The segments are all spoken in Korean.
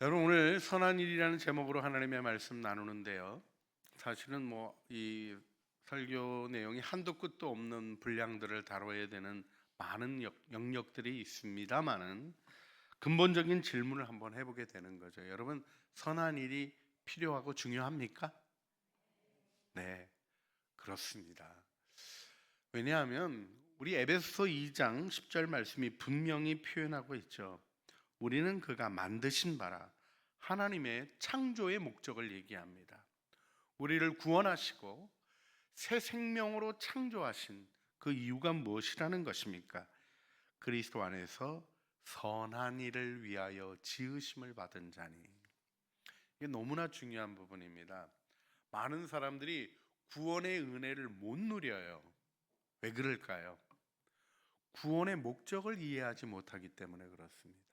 여러분, 오늘 선한 일이라는 제목으로 하나님의 말씀 나누는데요. 사실은 이 설교 내용이 한도 끝도 없는 분량들을 다뤄야 되는 많은 영역들이 있습니다만은 근본적인 질문을 한번 해보게 되는 거죠. 여러분, 선한 일이 필요하고 중요합니까? 네, 그렇습니다. 왜냐하면 우리 에베소서 2장 10절 말씀이 분명히 표현하고 있죠. 우리는 그가 만드신 바라 하나님의 창조의 목적을 얘기합니다. 우리를 구원하시고 새 생명으로 창조하신 그 이유가 무엇이라는 것입니까? 그리스도 안에서 선한 일을 위하여 지으심을 받은 자니. 이게 너무나 중요한 부분입니다. 많은 사람들이 구원의 은혜를 못 누려요. 왜 그럴까요? 구원의 목적을 이해하지 못하기 때문에 그렇습니다.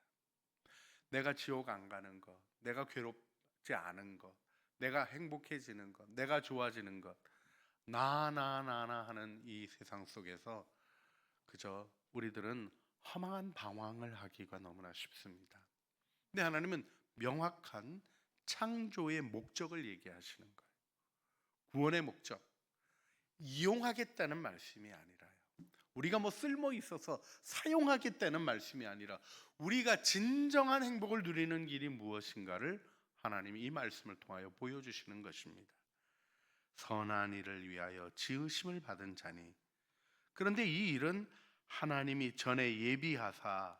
내가 지옥 안 가는 것, 내가 괴롭지 않은 것, 내가 행복해지는 것, 내가 좋아지는 것, 나 하는 이 세상 속에서 그저 우리들은 허망한 방황을 하기가 너무나 쉽습니다. 근데 하나님은 명확한 창조의 목적을 얘기하시는 거예요. 구원의 목적, 이용하겠다는 말씀이 아니라요. 우리가 쓸모 있어서 사용하겠다는 말씀이 아니라 우리가 진정한 행복을 누리는 길이 무엇인가를 하나님이 이 말씀을 통하여 보여주시는 것입니다. 선한 일을 위하여 지으심을 받은 자니. 그런데 이 일은 하나님이 전에 예비하사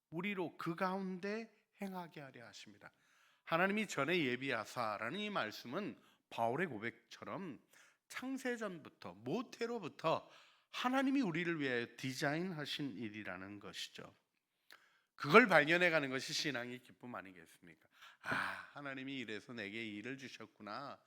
우리로 그 가운데 행하게 하려 하십니다. 하나님이 전에 예비하사라는 이 말씀은 바울의 고백처럼 창세전부터 모태로부터 하나님이 우리를 위해 디자인하신 일이라는 것이죠. 그걸 발견해 가는 것이 신앙의 기쁨 아니겠습니까? 하나님이 이래서 내게 이 일을 주셨구나.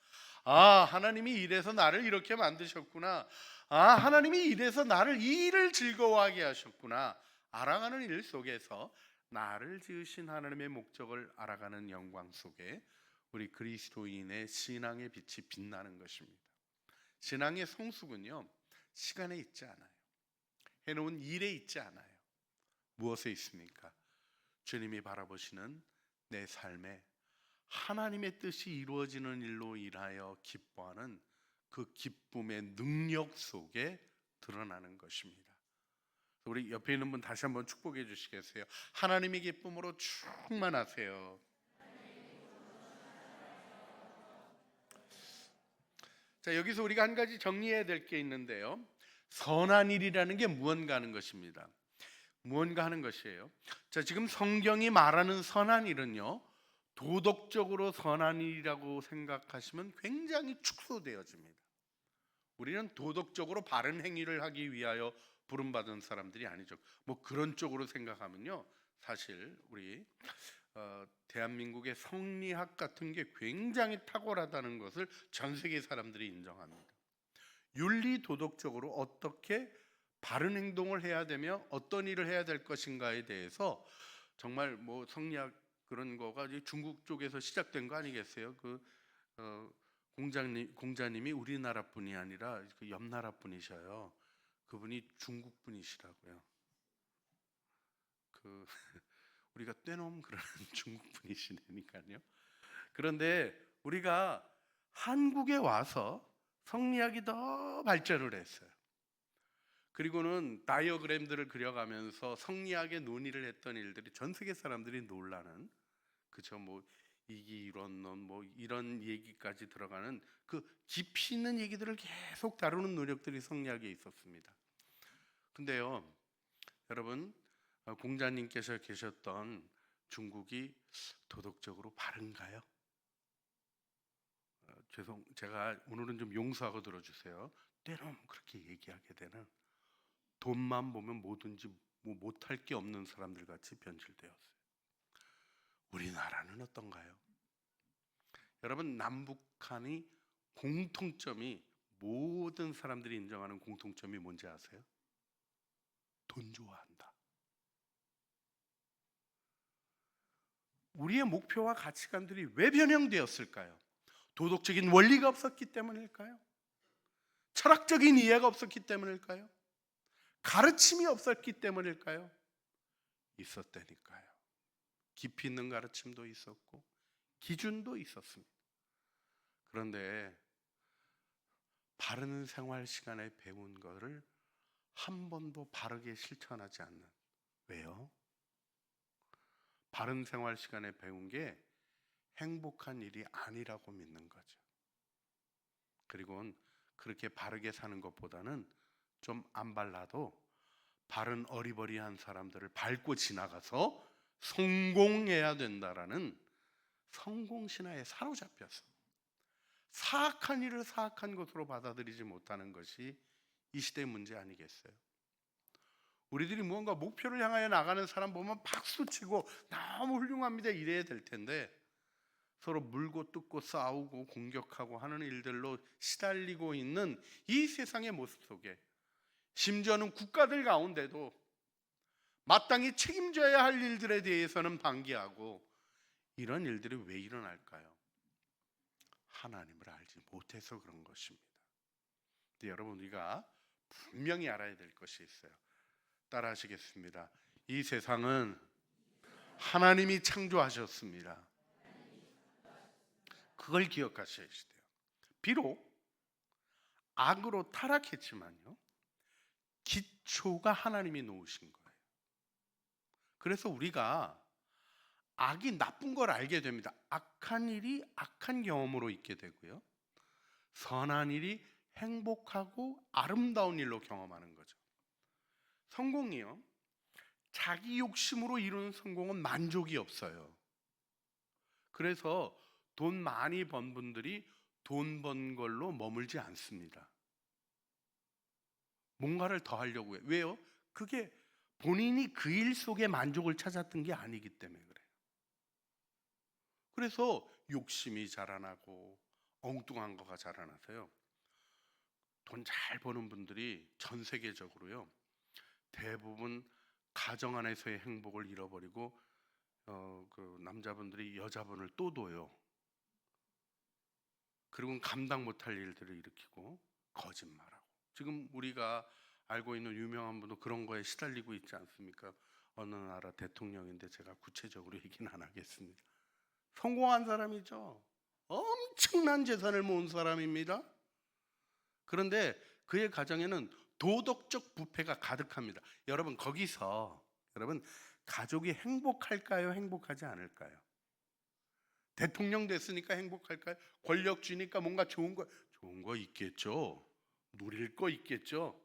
하나님이 이래서 나를 이렇게 만드셨구나. 하나님이 이래서 나를 이 일을 즐거워하게 하셨구나. 알아가는 일 속에서 나를 지으신 하나님의 목적을 알아가는 영광 속에 우리 그리스도인의 신앙의 빛이 빛나는 것입니다. 신앙의 성숙은요, 시간에 있지 않아요. 해놓은 일에 있지 않아요. 무엇에 있습니까? 주님이 바라보시는 내 삶에 하나님의 뜻이 이루어지는 일로 인하여 기뻐하는 그 기쁨의 능력 속에 드러나는 것입니다. 우리 옆에 있는 분 다시 한번 축복해 주시겠어요? 하나님의 기쁨으로 충만하세요. 자, 여기서 우리가 한 가지 정리해야 될 게 있는데요. 선한 일이라는 게 무언가 하는 것입니다. 무언가 하는 것이에요. 자, 지금 성경이 말하는 선한 일은요, 도덕적으로 선한 일이라고 생각하시면 굉장히 축소되어집니다. 우리는 도덕적으로 바른 행위를 하기 위하여 부름받은 사람들이 아니죠. 그런 쪽으로 생각하면요, 사실 우리 대한민국의 성리학 같은 게 굉장히 탁월하다는 것을 전 세계 사람들이 인정합니다. 윤리 도덕적으로 어떻게 바른 행동을 해야 되며 어떤 일을 해야 될 것인가에 대해서 정말 성리학 그런 거가 중국 쪽에서 시작된 거 아니겠어요? 어, 공자님이 우리나라 분이 아니라 그 옆나라 분이셔요. 그분이 중국 분이시라고요. 우리가 떼놓은 그런 중국 분이시니까요. 그런데 우리가 한국에 와서 성리학이 더 발전을 했어요. 그리고는 다이어그램들을 그려가면서 성리학의 논의를 했던 일들이 전 세계 사람들이 놀라는, 그죠? 이기이론론 이런 얘기까지 들어가는 그 깊이 있는 얘기들을 계속 다루는 노력들이 성리학에 있었습니다. 근데요, 여러분, 공자님께서 계셨던 중국이 도덕적으로 바른가요? 제가 오늘은 좀 용서하고 들어주세요. 때론 그렇게 얘기하게 되는, 돈만 보면 뭐든지 못할 게 없는 사람들 같이 변질되었어요. 우리나라는 어떤가요? 여러분, 남북한이 공통점이, 모든 사람들이 인정하는 공통점이 뭔지 아세요? 돈 좋아한다. 우리의 목표와 가치관들이 왜 변형되었을까요? 도덕적인 원리가 없었기 때문일까요? 철학적인 이해가 없었기 때문일까요? 가르침이 없었기 때문일까요? 있었다니까요. 깊이 있는 가르침도 있었고 기준도 있었습니다. 그런데 바른 생활 시간에 배운 거를 한 번도 바르게 실천하지 않는, 왜요? 바른 생활 시간에 배운 게 행복한 일이 아니라고 믿는 거죠. 그리고 그렇게 바르게 사는 것보다는 좀 안 발라도 바른 어리버리한 사람들을 밟고 지나가서 성공해야 된다라는 성공신화에 사로잡혀서 사악한 일을 사악한 것으로 받아들이지 못하는 것이 이 시대의 문제 아니겠어요? 우리들이 무언가 목표를 향하여 나가는 사람 보면 박수치고 너무 훌륭합니다 이래야 될 텐데, 서로 물고 뜯고 싸우고 공격하고 하는 일들로 시달리고 있는 이 세상의 모습 속에, 심지어는 국가들 가운데도 마땅히 책임져야 할 일들에 대해서는 방기하고, 이런 일들이 왜 일어날까요? 하나님을 알지 못해서 그런 것입니다. 근데 여러분, 우리가 분명히 알아야 될 것이 있어요. 따라 하시겠습니다. 이 세상은 하나님이 창조하셨습니다. 그걸 기억하셔야 돼요. 비록 악으로 타락했지만요, 기초가 하나님이 놓으신 거예요. 그래서 우리가 악이 나쁜 걸 알게 됩니다. 악한 일이 악한 경험으로 있게 되고요, 선한 일이 행복하고 아름다운 일로 경험하는 거죠. 성공이요, 자기 욕심으로 이루는 성공은 만족이 없어요. 그래서 돈 많이 번 분들이 돈 번 걸로 머물지 않습니다. 뭔가를 더 하려고 해요. 왜요? 그게 본인이 그 일 속에 만족을 찾았던 게 아니기 때문에 그래요. 그래서 욕심이 자라나고 엉뚱한 거가 자라나서요, 돈 잘 버는 분들이 전 세계적으로요, 대부분 가정 안에서의 행복을 잃어버리고 그 남자분들이 여자분을 또 둬요. 그리고 감당 못할 일들을 일으키고 거짓말하고, 지금 우리가 알고 있는 유명한 분도 그런 거에 시달리고 있지 않습니까? 어느 나라 대통령인데 제가 구체적으로 얘기는 안 하겠습니다. 성공한 사람이죠. 엄청난 재산을 모은 사람입니다. 그런데 그의 가정에는 도덕적 부패가 가득합니다. 여러분, 거기서 여러분, 가족이 행복할까요? 행복하지 않을까요? 대통령 됐으니까 행복할까요? 권력 쥐니까 뭔가 좋은 거 있겠죠. 누릴 거 있겠죠.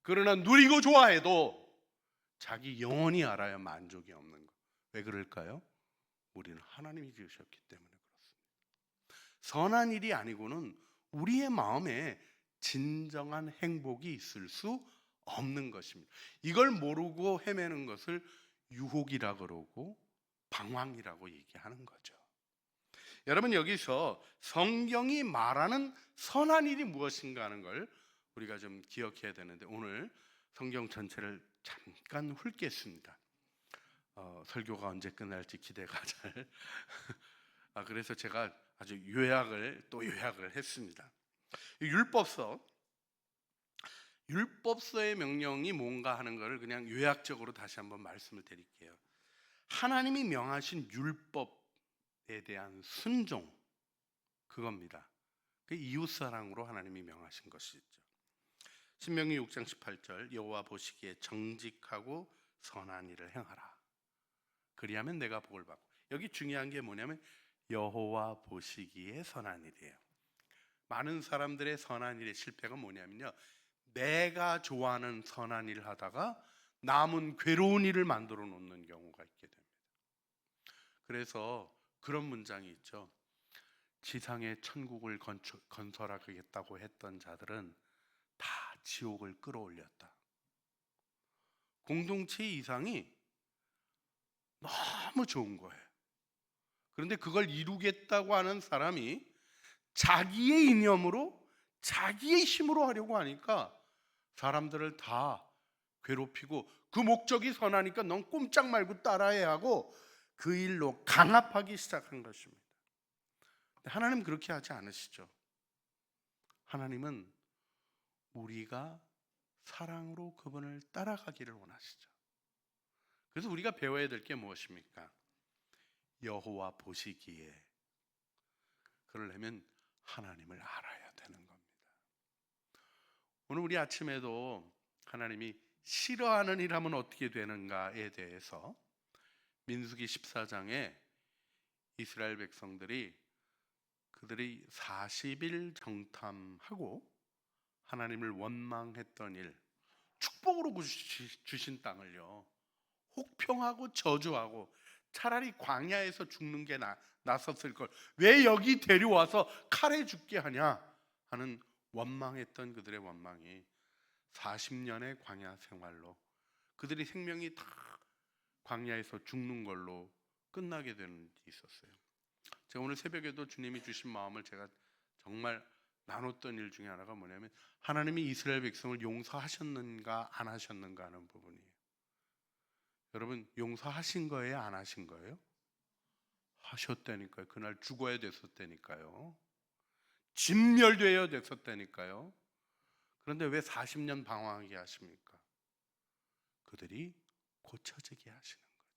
그러나 누리고 좋아해도 자기 영혼이 알아야 만족이 없는 거. 왜 그럴까요? 우리는 하나님이 지으셨기 때문에 그렇습니다. 선한 일이 아니고는 우리의 마음에 진정한 행복이 있을 수 없는 것입니다. 이걸 모르고 헤매는 것을 유혹이라 그러고 방황이라고 얘기하는 거죠. 여러분, 여기서 성경이 말하는 선한 일이 무엇인가 하는 걸 우리가 좀 기억해야 되는데, 오늘 성경 전체를 잠깐 훑겠습니다. 설교가 언제 끝날지 기대가 잘 그래서 제가 아주 요약을 했습니다. 율법서의 명령이 뭔가 하는 것을 그냥 요약적으로 다시 한번 말씀을 드릴게요. 하나님이 명하신 율법에 대한 순종, 그겁니다. 그 이웃사랑으로 하나님이 명하신 것이죠. 신명기 6장 18절, 여호와 보시기에 정직하고 선한 일을 행하라. 그리하면 내가 복을 받고. 여기 중요한 게 뭐냐면 여호와 보시기에 선한 일이에요. 많은 사람들의 선한 일의 실패가 뭐냐면요, 내가 좋아하는 선한 일을 하다가 남은 괴로운 일을 만들어 놓는 경우가 있게 됩니다. 그래서 그런 문장이 있죠. 지상에 천국을 건설하겠다고 했던 자들은 다 지옥을 끌어올렸다. 공동체 이상이 너무 좋은 거예요. 그런데 그걸 이루겠다고 하는 사람이 자기의 이념으로, 자기의 힘으로 하려고 하니까 사람들을 다 괴롭히고, 그 목적이 선하니까 넌 꼼짝 말고 따라해야 하고 그 일로 강압하기 시작한 것입니다. 하나님은 그렇게 하지 않으시죠. 하나님은 우리가 사랑으로 그분을 따라가기를 원하시죠. 그래서 우리가 배워야 될 게 무엇입니까? 여호와 보시기에. 그러려면 하나님을 알아야 되는 겁니다. 오늘 우리 아침에도 하나님이 싫어하는 일 하면 어떻게 되는가에 대해서 민수기 14장에 이스라엘 백성들이 그들이 40일 정탐하고 하나님을 원망했던 일, 축복으로 주신 땅을요 혹평하고 저주하고 차라리 광야에서 죽는 게 낫었을 걸 왜 여기 데려와서 칼에 죽게 하냐 하는 원망했던 그들의 원망이 40년의 광야 생활로 그들이 생명이 다 광야에서 죽는 걸로 끝나게 되는 일이 있었어요. 제가 오늘 새벽에도 주님이 주신 마음을 제가 정말 나눴던 일 중에 하나가 뭐냐면 하나님이 이스라엘 백성을 용서하셨는가 안 하셨는가 하는 부분이에요. 여러분 용서하신 거예요? 안 하신 거예요? 하셨다니까요. 그날 죽어야 됐었다니까요. 진멸되어야 됐었다니까요. 그런데 왜 40년 방황하게 하십니까? 그들이 고쳐지게 하시는 거죠.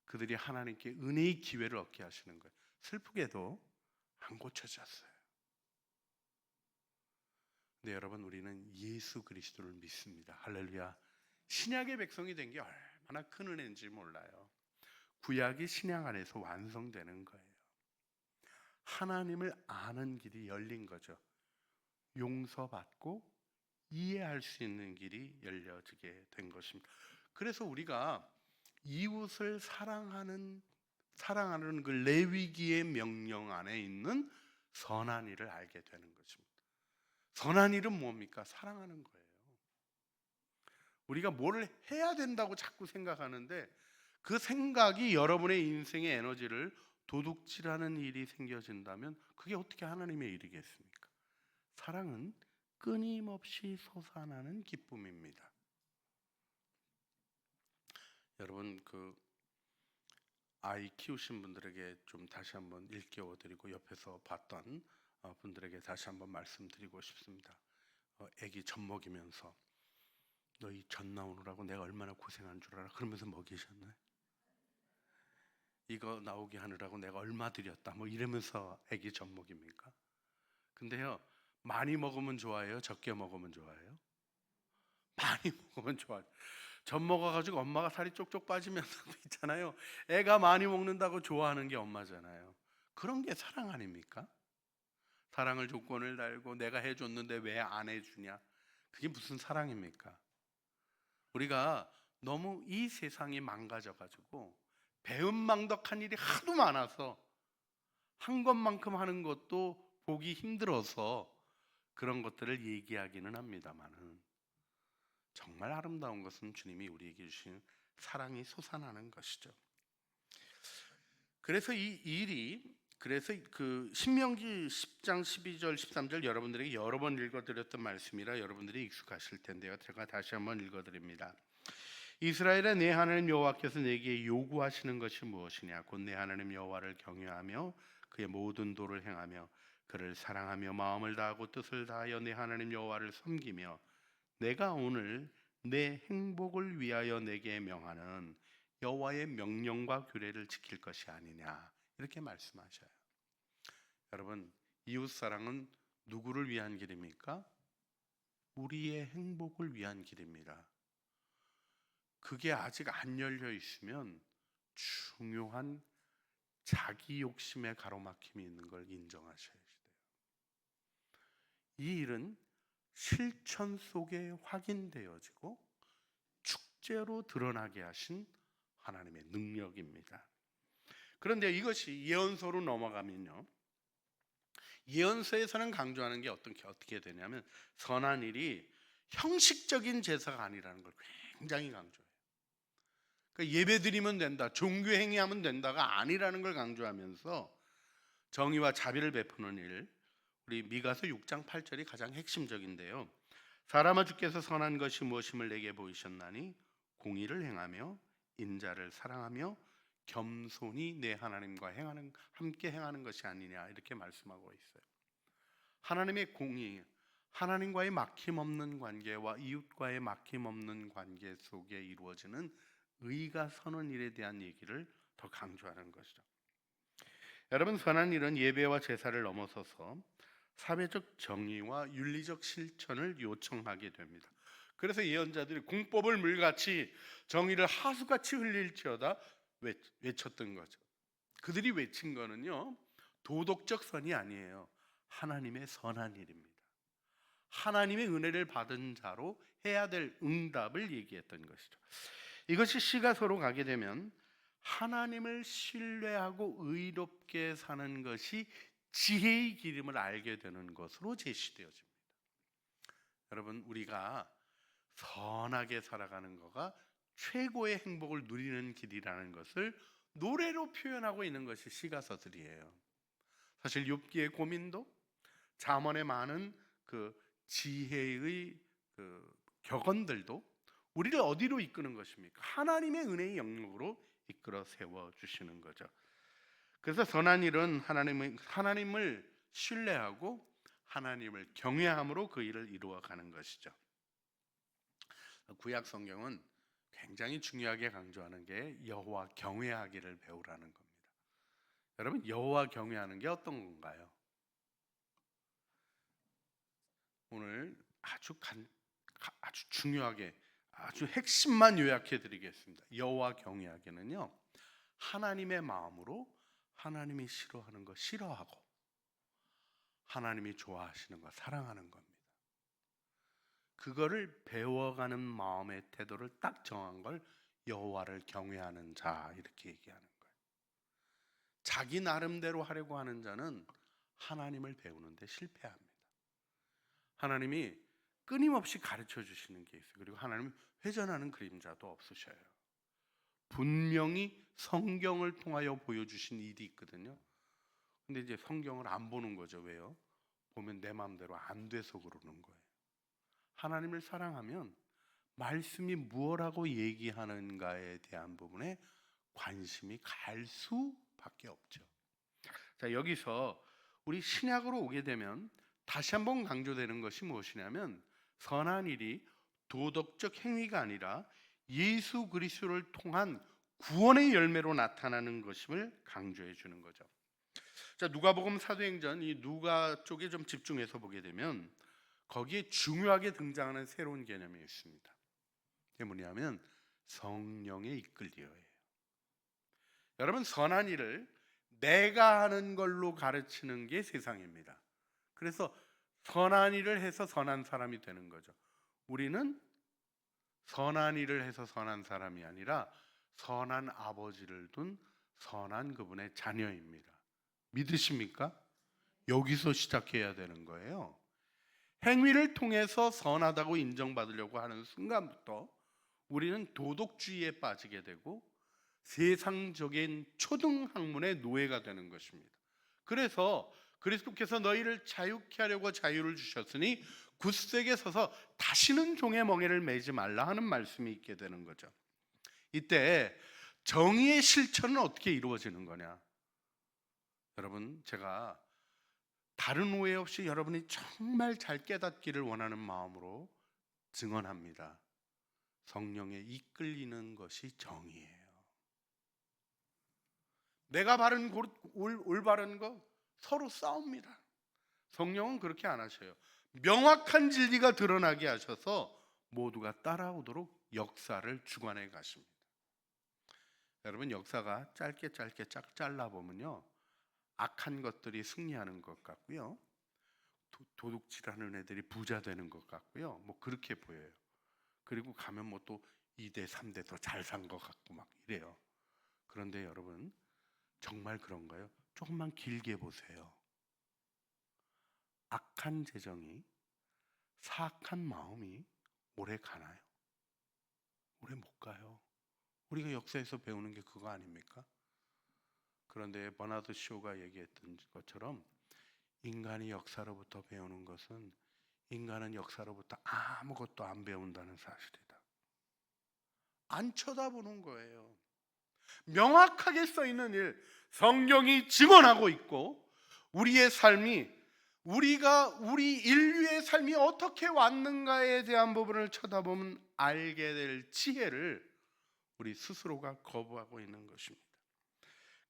그들이 하나님께 은혜의 기회를 얻게 하시는 거예요. 슬프게도 안 고쳐졌어요. 근데 여러분 우리는 예수 그리스도를 믿습니다. 할렐루야. 신약의 백성이 된 게 얼마나 큰 은혜인지 몰라요. 구약이 신약 안에서 완성되는 거예요. 하나님을 아는 길이 열린 거죠. 용서받고 이해할 수 있는 길이 열려지게 된 것입니다. 그래서 우리가 이웃을 사랑하는 그 레위기의 명령 안에 있는 선한 일을 알게 되는 것입니다. 선한 일은 뭡니까? 사랑하는 거예요. 우리가 뭘 해야 된다고 자꾸 생각하는데 그 생각이 여러분의 인생의 에너지를 도둑질하는 일이 생겨진다면 그게 어떻게 하나님의 일이겠습니까? 사랑은 끊임없이 솟아나는 기쁨입니다. 여러분 그 아이 키우신 분들에게 좀 다시 한번 일깨워드리고 옆에서 봤던 분들에게 다시 한번 말씀드리고 싶습니다. 애기 젖 먹이면서 너 이 젖 나오느라고 내가 얼마나 고생한 줄 알아? 그러면서 먹이셨나요? 이거 나오게 하느라고 내가 얼마 들였다 뭐 이러면서 애기 젖 먹입니까? 근데요 많이 먹으면 좋아해요? 적게 먹으면 좋아해요? 많이 먹으면 좋아요. 젖 먹어가지고 엄마가 살이 쪽쪽 빠지면서 있잖아요. 애가 많이 먹는다고 좋아하는 게 엄마잖아요. 그런 게 사랑 아닙니까? 사랑을 조건을 달고 내가 해줬는데 왜 안 해주냐? 그게 무슨 사랑입니까? 우리가 너무 이 세상이 망가져가지고 배은망덕한 일이 하도 많아서 한 것만큼 하는 것도 보기 힘들어서 그런 것들을 얘기하기는 합니다만은 정말 아름다운 것은 주님이 우리에게 주신 사랑이 솟아나는 것이죠. 그래서 이 일이 그 신명기 10장 12절 13절 여러분들에게 여러 번 읽어드렸던 말씀이라 여러분들이 익숙하실 텐데요. 제가 다시 한번 읽어드립니다. 이스라엘아 내 하나님 여호와께서 내게 요구하시는 것이 무엇이냐? 곧 내 하나님 여호와를 경외하며 그의 모든 도를 행하며 그를 사랑하며 마음을 다하고 뜻을 다하여 내 하나님 여호와를 섬기며 내가 오늘 내 행복을 위하여 내게 명하는 여호와의 명령과 규례를 지킬 것이 아니냐 이렇게 말씀하셔요. 여러분 이웃사랑은 누구를 위한 길입니까? 우리의 행복을 위한 길입니다. 그게 아직 안 열려 있으면 중요한 자기 욕심의 가로막힘이 있는 걸 인정하셔야 돼요. 이 일은 실천 속에 확인되어지고 축제로 드러나게 하신 하나님의 능력입니다. 그런데 이것이 예언서로 넘어가면요, 예언서에서는 강조하는 게 어떻게 되냐면 선한 일이 형식적인 제사가 아니라는 걸 굉장히 강조해요. 그러니까 예배 드리면 된다, 종교 행위하면 된다가 아니라는 걸 강조하면서 정의와 자비를 베푸는 일, 우리 미가서 6장 8절이 가장 핵심적인데요. 사람아 주께서 선한 것이 무엇임을 내게 보이셨나니 공의를 행하며 인자를 사랑하며 겸손히 내 하나님과 함께 행하는 것이 아니냐 이렇게 말씀하고 있어요. 하나님의 공의, 하나님과의 막힘없는 관계와 이웃과의 막힘없는 관계 속에 이루어지는 의가 서는 일에 대한 얘기를 더 더 강조하는 것이죠. 여러분, 선한 일은 예배와 제사를 넘어서서 사회적 정의와 윤리적 실천을 요청하게 됩니다. 그래서 예언자들이 공법을 물같이 정의를 하수같이 흘릴지어다 외쳤던 거죠. 그들이 외친 거는요, 도덕적 선이 아니에요. 하나님의 선한 일입니다. 하나님의 은혜를 받은 자로 해야 될 응답을 얘기했던 것이죠. 이것이 시가서로 가게 되면 하나님을 신뢰하고 의롭게 사는 것이 지혜의 길임을 알게 되는 것으로 제시되어집니다. 여러분, 우리가 선하게 살아가는 거가 최고의 행복을 누리는 길이라는 것을 노래로 표현하고 있는 것이 시가서들이에요. 사실 욥기의 고민도, 잠언의 많은 그 지혜의 그 격언들도 우리를 어디로 이끄는 것입니까? 하나님의 은혜의 영역으로 이끌어 세워 주시는 거죠. 그래서 선한 일은 하나님을 신뢰하고 하나님을 경외함으로 그 일을 이루어가는 것이죠. 구약 성경은 굉장히 중요하게 강조하는 게 여호와 경외하기를 배우라는 겁니다. 여러분, 여호와 경외하는 게 어떤 건가요? 오늘 아주 중요하게 아주 핵심만 요약해 드리겠습니다. 여호와 경외하기는요, 하나님의 마음으로 하나님이 싫어하는 거 싫어하고 하나님이 좋아하시는 거 사랑하는 겁니다. 그거를 배워가는 마음의 태도를 딱 정한 걸 여호와를 경외하는 자, 이렇게 얘기하는 거예요. 자기 나름대로 하려고 하는 자는 하나님을 배우는데 실패합니다. 하나님이 끊임없이 가르쳐 주시는 게 있어요. 그리고 하나님은 회전하는 그림자도 없으셔요. 분명히 성경을 통하여 보여주신 일이 있거든요. 근데 이제 성경을 안 보는 거죠. 왜요? 보면 내 마음대로 안 돼서 그러는 거예요. 하나님을 사랑하면 말씀이 무엇라고 얘기하는가에 대한 부분에 관심이 갈 수밖에 없죠. 자, 여기서 우리 신약으로 오게 되면 다시 한번 강조되는 것이 무엇이냐면, 선한 일이 도덕적 행위가 아니라 예수 그리스도를 통한 구원의 열매로 나타나는 것임을 강조해 주는 거죠. 자, 누가복음 사도행전 이 누가 쪽에 좀 집중해서 보게 되면 거기에 중요하게 등장하는 새로운 개념이 있습니다. 그게 뭐냐면 성령의 이끌리어예요. 여러분, 선한 일을 내가 하는 걸로 가르치는 게 세상입니다. 그래서 선한 일을 해서 선한 사람이 되는 거죠. 우리는 선한 일을 해서 선한 사람이 아니라 선한 아버지를 둔 선한 그분의 자녀입니다. 믿으십니까? 여기서 시작해야 되는 거예요. 행위를 통해서 선하다고 인정받으려고 하는 순간부터 우리는 도덕주의에 빠지게 되고 세상적인 초등학문의 노예가 되는 것입니다. 그래서 그리스도께서 너희를 자유케 하려고 자유를 주셨으니 굳세게 서서 다시는 종의 멍에를 매지 말라 하는 말씀이 있게 되는 거죠. 이때 정의의 실천은 어떻게 이루어지는 거냐? 여러분, 제가 다른 오해 없이 여러분이 정말 잘 깨닫기를 원하는 마음으로 증언합니다. 성령에 이끌리는 것이 정의예요. 내가 바른 올바른 거 서로 싸웁니다. 성령은 그렇게 안 하셔요. 명확한 진리가 드러나게 하셔서 모두가 따라오도록 역사를 주관해 가십니다. 여러분, 역사가 짧게 쫙 잘라보면요, 악한 것들이 승리하는 것 같고요, 도둑질하는 애들이 부자 되는 것 같고요, 뭐 그렇게 보여요. 그리고 가면 뭐 또 2대 3대 더 잘 산 것 같고 막 이래요. 그런데 여러분, 정말 그런가요? 조금만 길게 보세요. 악한 재정이, 사악한 마음이 오래 가나요? 오래 못 가요. 우리가 역사에서 배우는 게 그거 아닙니까? 그런데 버나드 쇼가 얘기했던 것처럼 인간이 역사로부터 배우는 것은 인간은 역사로부터 아무것도 안 배운다는 사실이다. 안 쳐다보는 거예요. 명확하게 써 있는 일, 성경이 증언하고 있고, 우리의 삶이, 우리 인류의 삶이 어떻게 왔는가에 대한 부분을 쳐다보면 알게 될 지혜를 우리 스스로가 거부하고 있는 것입니다.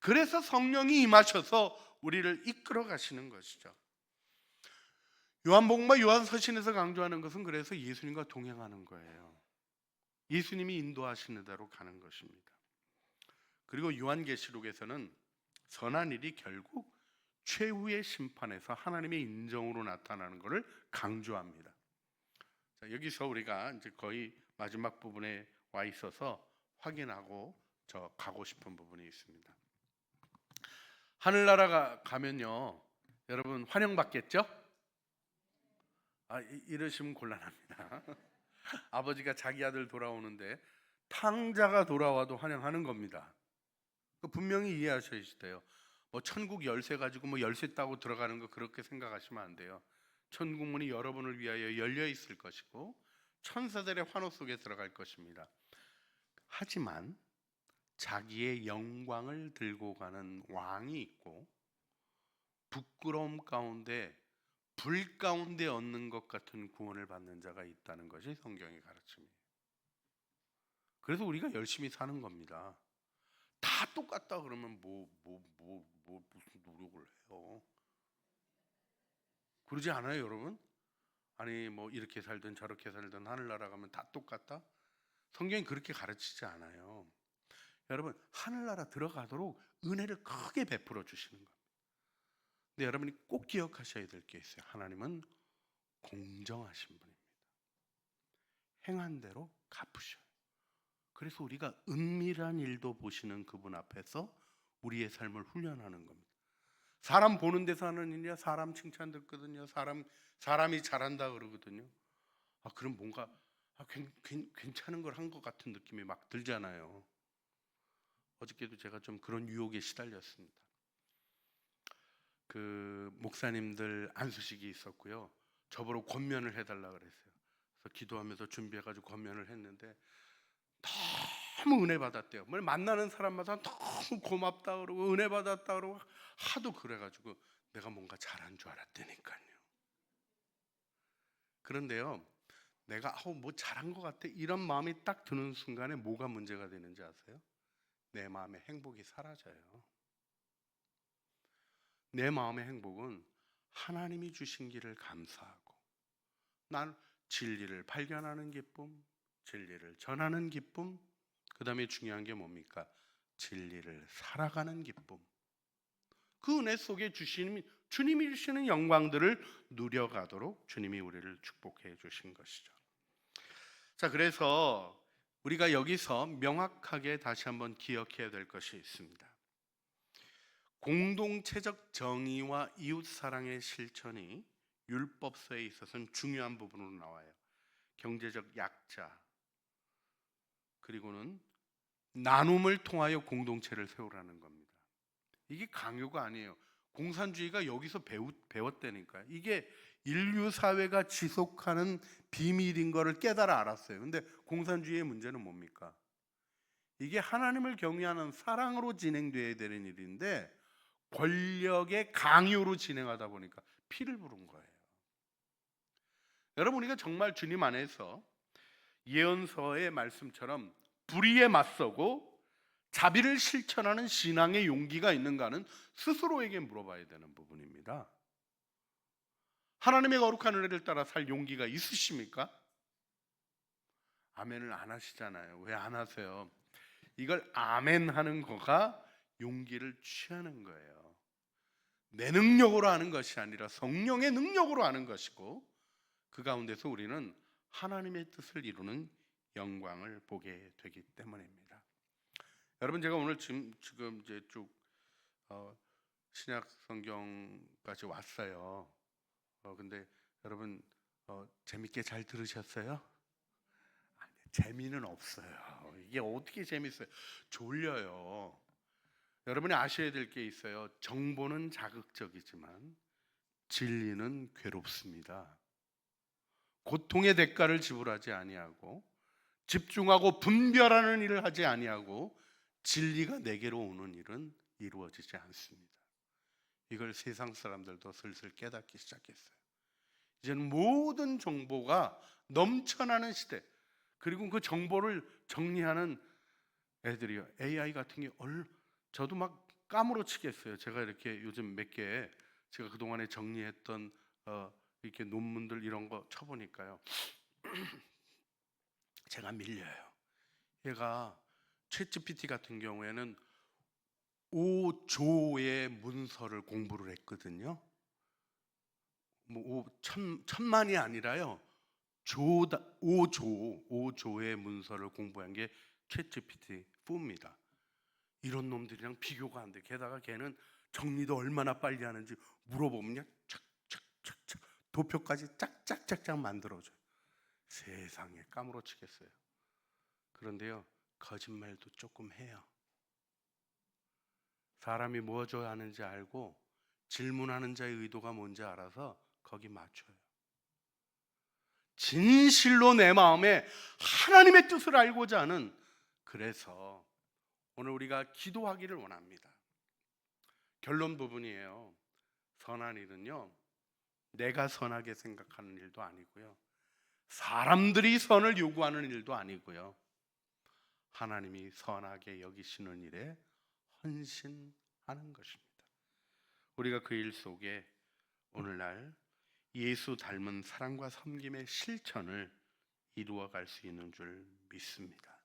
그래서 성령이 임하셔서 우리를 이끌어 가시는 것이죠. 요한복음과 요한서신에서 강조하는 것은 그래서 예수님과 동행하는 거예요. 예수님이 인도하시는 대로 가는 것입니다. 그리고 요한계시록에서는 선한 일이 결국 최후의 심판에서 하나님의 인정으로 나타나는 것을 강조합니다. 자, 여기서 우리가 이제 거의 마지막 부분에 와 있어서 확인하고 저 가고 싶은 부분이 있습니다. 하늘나라 가면요, 여러분 환영받겠죠? 이러시면 곤란합니다. 아버지가 자기 아들 돌아오는데 탕자가 돌아와도 환영하는 겁니다. 분명히 이해하셔야 돼요. 뭐 천국 열쇠 가지고 뭐 열쇠 따고 들어가는 거 그렇게 생각하시면 안 돼요. 천국 문이 여러분을 위하여 열려 있을 것이고 천사들의 환호 속에 들어갈 것입니다. 하지만 자기의 영광을 들고 가는 왕이 있고 부끄러움 가운데 불 가운데 얻는 것 같은 구원을 받는 자가 있다는 것이 성경의 가르침이에요. 그래서 우리가 열심히 사는 겁니다. 다 똑같다 그러면 무슨 노력을 해요? 그러지 않아요, 여러분? 아니 뭐 이렇게 살든 저렇게 살든 하늘나라 가면 다 똑같다? 성경이 그렇게 가르치지 않아요. 여러분, 하늘나라 들어가도록 은혜를 크게 베풀어 주시는 겁니다. 근데 여러분이 꼭 기억하셔야 될 게 있어요. 하나님은 공정하신 분입니다. 행한 대로 갚으셔요. 그래서 우리가 은밀한 일도 보시는 그분 앞에서 우리의 삶을 훈련하는 겁니다. 사람 보는 데서 하는 일이야. 사람 칭찬 듣거든요. 사람이 잘한다 그러거든요. 그럼 뭔가 괜찮은 걸 한 것 같은 느낌이 막 들잖아요. 어저께도 제가 좀 그런 유혹에 시달렸습니다. 그 목사님들 안수식이 있었고요. 저보고 권면을 해달라 그랬어요. 그래서 기도하면서 준비해가지고 권면을 했는데 너무 은혜 받았대요. 뭘 만나는 사람마다 너무 고맙다 그러고 은혜 받았다 그러고 하도 그래가지고 내가 뭔가 잘한 줄 알았다니까요. 그런데요, 내가 뭐 잘한 것 같아 이런 마음이 딱 드는 순간에 뭐가 문제가 되는지 아세요? 내 마음의 행복이 사라져요. 내 마음의 행복은 하나님이 주신 길을 감사하고 난 진리를 발견하는 기쁨, 진리를 전하는 기쁨, 그 다음에 중요한 게 뭡니까? 진리를 살아가는 기쁨. 그 은혜 속에 주님이 주시는 영광들을 누려가도록 주님이 우리를 축복해 주신 것이죠. 자, 그래서 우리가 여기서 명확하게 다시 한번 기억해야 될 것이 있습니다. 공동체적 정의와 이웃사랑의 실천이 율법서에 있어서는 중요한 부분으로 나와요. 경제적 약자, 그리고는 나눔을 통하여 공동체를 세우라는 겁니다. 이게 강요가 아니에요. 공산주의가 여기서 배웠다니까요. 이게 인류 사회가 지속하는 비밀인 거를 깨달아 알았어요. 근데 공산주의의 문제는 뭡니까? 이게 하나님을 경외하는 사랑으로 진행돼야 되는 일인데 권력의 강요로 진행하다 보니까 피를 부른 거예요. 여러분, 우리가 정말 주님 안에서 예언서의 말씀처럼 불의에 맞서고 자비를 실천하는 신앙의 용기가 있는가는 스스로에게 물어봐야 되는 부분입니다. 하나님의 거룩한 은혜를 따라 살 용기가 있으십니까? 아멘을 안 하시잖아요. 왜 안 하세요? 이걸 아멘 하는 거가 용기를 취하는 거예요. 내 능력으로 하는 것이 아니라 성령의 능력으로 하는 것이고 그 가운데서 우리는 하나님의 뜻을 이루는 영광을 보게 되기 때문입니다. 여러분, 제가 오늘 지금 이제 쭉 신약 성경까지 왔어요. 근데 여러분 재밌게 잘 들으셨어요? 재미는 없어요. 이게 어떻게 재밌어요? 졸려요. 여러분이 아셔야 될 게 있어요. 정보는 자극적이지만 진리는 괴롭습니다. 고통의 대가를 지불하지 아니하고 집중하고 분별하는 일을 하지 아니하고 진리가 내게로 오는 일은 이루어지지 않습니다. 이걸 세상 사람들도 슬슬 깨닫기 시작했어요. 이제는 모든 정보가 넘쳐나는 시대, 그리고 그 정보를 정리하는 애들이요, AI 같은 게 저도 막 까무러치겠어요. 제가 이렇게 요즘 몇 개 제가 그동안에 정리했던 이렇게 논문들 이런 거 쳐보니까요. 제가 밀려요. 얘가 챗GPT 같은 경우에는 5조의 문서를 공부를 했거든요. 뭐 천만이 아니라요. 5조의 문서를 공부한 게 챗GPT4입니다. 이런 놈들이랑 비교가 안 돼. 게다가 걔는 정리도 얼마나 빨리 하는지 물어보면 착착착착 도표까지 짝짝짝짝 만들어줘요. 세상에 까무러치겠어요. 그런데요, 거짓말도 조금 해요. 사람이 뭐 줘야 하는지 알고 질문하는 자의 의도가 뭔지 알아서 거기 맞춰요. 진실로 내 마음에 하나님의 뜻을 알고자 하는, 그래서 오늘 우리가 기도하기를 원합니다. 결론 부분이에요. 선한 일은요, 내가 선하게 생각하는 일도 아니고요, 사람들이 선을 요구하는 일도 아니고요, 하나님이 선하게 여기시는 일에 헌신하는 것입니다. 우리가 그 일 속에 오늘날 예수 닮은 사랑과 섬김의 실천을 이루어갈 수 있는 줄 믿습니다.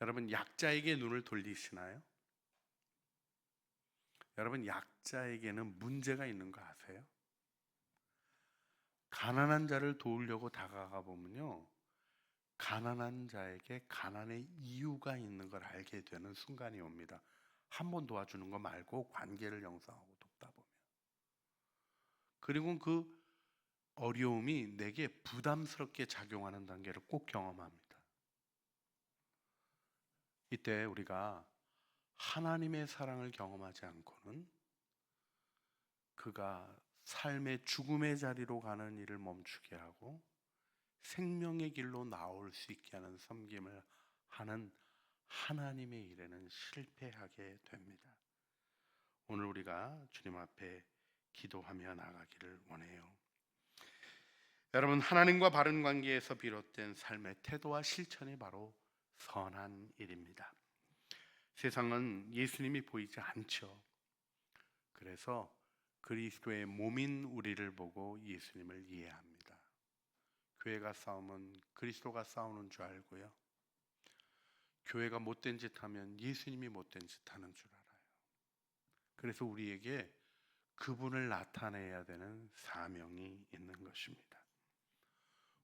여러분, 약자에게 눈을 돌리시나요? 여러분, 약자에게는 문제가 있는 거 아세요? 가난한 자를 도우려고 다가가 보면요, 가난한 자에게 가난의 이유가 있는 걸 알게 되는 순간이 옵니다. 한 번 도와주는 거 말고 관계를 형성하고 돕다 보면. 그리고 그 어려움이 내게 부담스럽게 작용하는 단계를 꼭 경험합니다. 이때 우리가 하나님의 사랑을 경험하지 않고는 그가 삶의 죽음의 자리로 가는 일을 멈추게 하고 생명의 길로 나올 수 있게 하는 섬김을 하는 하나님의 일에는 실패하게 됩니다. 오늘 우리가 주님 앞에 기도하며 나가기를 원해요. 여러분, 하나님과 바른 관계에서 비롯된 삶의 태도와 실천이 바로 선한 일입니다. 세상은 예수님이 보이지 않죠. 그래서 그리스도의 몸인 우리를 보고 예수님을 이해합니다. 교회가 싸우면 그리스도가 싸우는 줄 알고요, 교회가 못된 짓 하면 예수님이 못된 짓 하는 줄 알아요. 그래서 우리에게 그분을 나타내야 되는 사명이 있는 것입니다.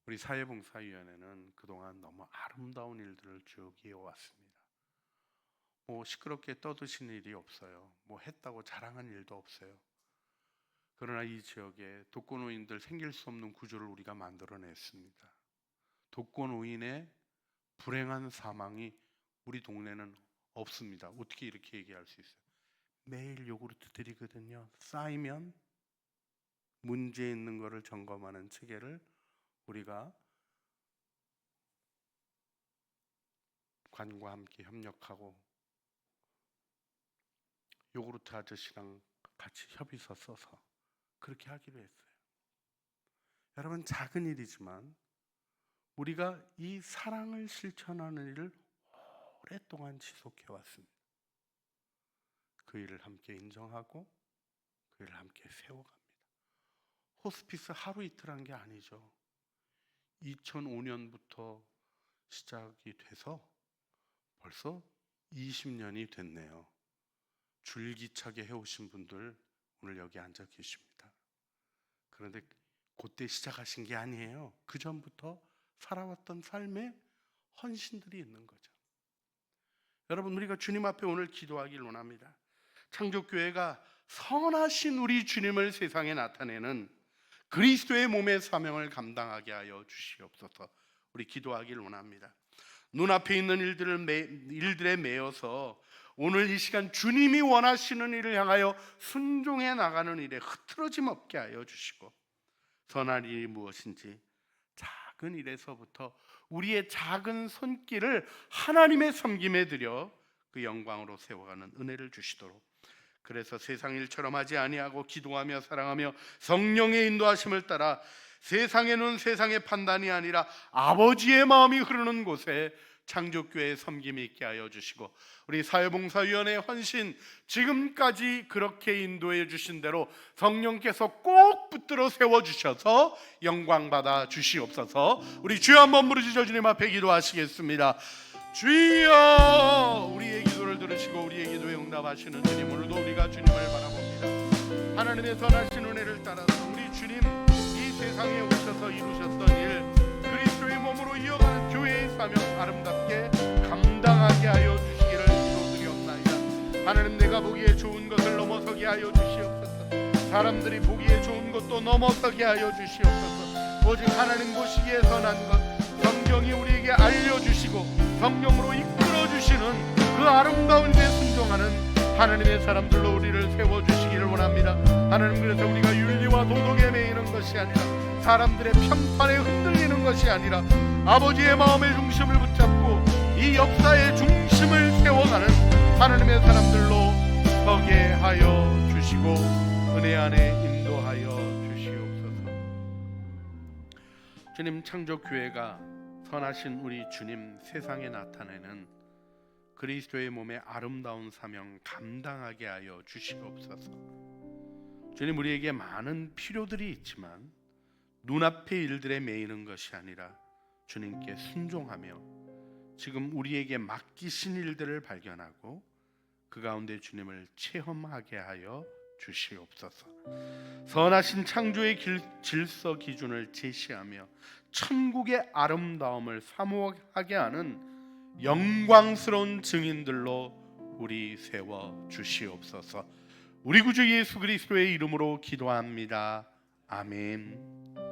우리 사회봉사위원회는 그동안 너무 아름다운 일들을 쭉 이어왔습니다. 뭐 시끄럽게 떠드신 일이 없어요. 뭐 했다고 자랑한 일도 없어요. 그러나 이 지역에 독거노인들 생길 수 없는 구조를 우리가 만들어냈습니다. 독거노인의 불행한 사망이 우리 동네는 없습니다. 어떻게 이렇게 얘기할 수 있어요? 매일 요구르트 드리거든요. 쌓이면 문제 있는 거를 점검하는 체계를 우리가 관과 함께 협력하고 요구르트 아저씨랑 같이 협의서 써서 그렇게 하기로 했어요. 여러분, 작은 일이지만 우리가 이 사랑을 실천하는 일을 오랫동안 지속해 왔습니다. 그 일을 함께 인정하고 그 일을 함께 세워갑니다. 호스피스 하루 이틀 한 게 아니죠. 2005년부터 시작이 돼서 벌써 20년이 됐네요. 줄기차게 해오신 분들 오늘 여기 앉아 계십니다. 그런데 그때 시작하신 게 아니에요. 그 전부터 살아왔던 삶에 헌신들이 있는 거죠. 여러분, 우리가 주님 앞에 오늘 기도하길 원합니다. 창조교회가 선하신 우리 주님을 세상에 나타내는 그리스도의 몸의 사명을 감당하게 하여 주시옵소서. 우리 기도하길 원합니다. 눈앞에 있는 일들에 매여서 오늘 이 시간 주님이 원하시는 일을 향하여 순종해 나가는 일에 흐트러짐 없게 하여 주시고, 선한 일이 무엇인지 작은 일에서부터 우리의 작은 손길을 하나님의 섬김에 드려 그 영광으로 세워가는 은혜를 주시도록, 그래서 세상 일처럼 하지 아니하고 기도하며 사랑하며 성령의 인도하심을 따라 세상에는 세상의 판단이 아니라 아버지의 마음이 흐르는 곳에 창조교회 섬김이 있게 하여 주시고, 우리 사회봉사위원회 헌신 지금까지 그렇게 인도해 주신 대로 성령께서 꼭 붙들어 세워주셔서 영광받아 주시옵소서. 우리 주여 한번 부르짖어 주님 앞에 기도하시겠습니다. 주여, 우리의 기도를 들으시고 우리의 기도에 응답하시는 주님, 오늘도 우리가 주님을 바라봅니다. 하나님의 선하신 은혜를 따라서 우리 주님 이 세상에 오셔서 이루셨던 일, 그리스도의 몸으로 이어가는 교회의 사명 아름답게 감당하게 하여 주시기를 기도드리옵나이다. 하나님, 내가 보기에 좋은 것을 넘어서게 하여 주시옵소서. 사람들이 보기에 좋은 것도 넘어서게 하여 주시옵소서. 오직 하나님 보시기에 선한 것, 성경이 우리에게 알려주시고 성령으로 이끌어주시는 그 아름다운 데 순종하는 하나님의 사람들로 우리를 세워주시기를 원합니다. 하나님, 그래서 우리가 윤리와 도덕에 매이는 것이 아니라, 사람들의 평판에 흔들리는 것이 아니라, 아버지의 마음의 중심을 붙잡고 이 역사의 중심을 세워가는 하나님의 사람들로 서게 하여 주시고 은혜 안에 인도하여 주시옵소서. 주님, 창조교회가 선하신 우리 주님 세상에 나타내는 그리스도의 몸의 아름다운 사명 감당하게 하여 주시옵소서. 주님, 우리에게 많은 필요들이 있지만 눈앞의 일들에 매이는 것이 아니라 주님께 순종하며 지금 우리에게 맡기신 일들을 발견하고 그 가운데 주님을 체험하게 하여 주시옵소서. 선하신 창조의 질서 기준을 제시하며 천국의 아름다움을 사모하게 하는 영광스러운 증인들로 우리 세워 주시옵소서. 우리 구주 예수 그리스도의 이름으로 기도합니다. 아멘.